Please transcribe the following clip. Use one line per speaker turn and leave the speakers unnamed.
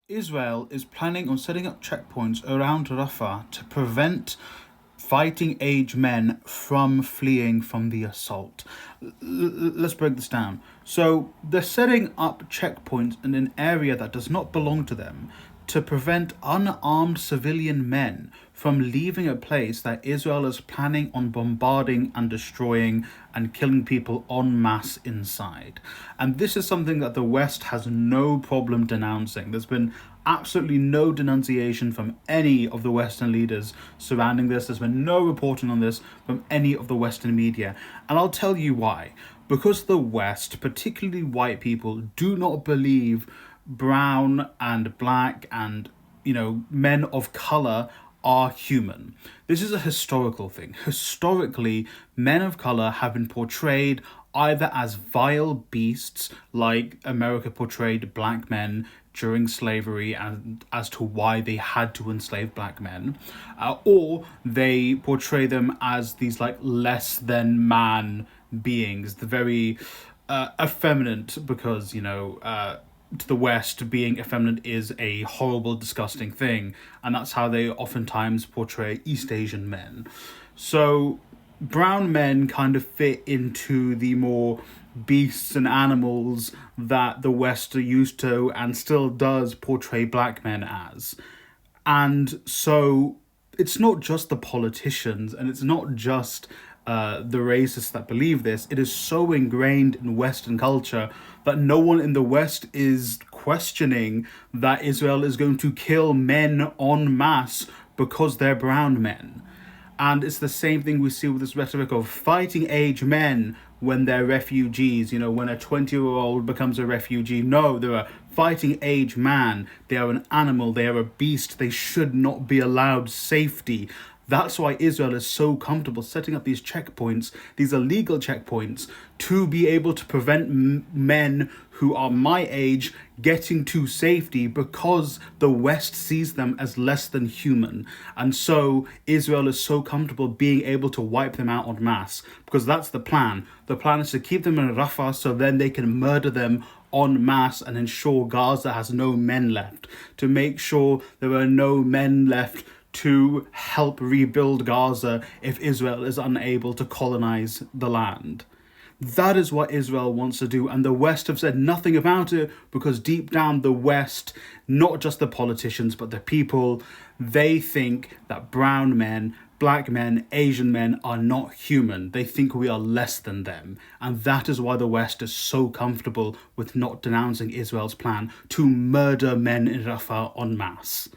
Israel is planning on setting up checkpoints around Rafah to prevent fighting age men from fleeing from the assault. Let's break this down. So, they're setting up checkpoints in an area that does not belong to them to prevent unarmed civilian men from leaving a place that Israel is planning on bombarding and destroying and killing people en masse inside. And this is something that the West has no problem denouncing. There's been absolutely no denunciation from any of the Western leaders surrounding this. There's been no reporting on this from any of the Western media. And I'll tell you why. Because the West, particularly white people, do not believe brown and black and men of color are human. This is a historical thing. Historically, men of color have been portrayed either as vile beasts, like America portrayed black men during slavery and as to why they had to enslave black men, or they portray them as these like less than man beings, the very effeminate, because to the West, being effeminate is a horrible, disgusting thing, and that's how they oftentimes portray East Asian men. So brown men kind of fit into the more beasts and animals that the West are used to and still does portray black men as. And so it's not just the politicians and it's not just the racists that believe this. It is so ingrained in Western culture that no one in the West is questioning that Israel is going to kill men en masse because they're brown men. And it's the same thing we see with this rhetoric of fighting age men when they're refugees. When a 20-year-old becomes a refugee, no, they're a fighting age man. They are an animal. They are a beast. They should not be allowed safety. That's why Israel is so comfortable setting up these checkpoints, these illegal checkpoints, to be able to prevent men who are my age getting to safety, because the West sees them as less than human. And so Israel is so comfortable being able to wipe them out en masse, because that's the plan. The plan is to keep them in Rafah so then they can murder them en masse and ensure Gaza has no men left, to make sure there are no men left to help rebuild Gaza if Israel is unable to colonize the land. That is what Israel wants to do, and the West have said nothing about it, because deep down the West, not just the politicians but the people, they think that brown men, black men, Asian men are not human. They think we are less than them, and that is why the West is so comfortable with not denouncing Israel's plan to murder men in Rafah en masse.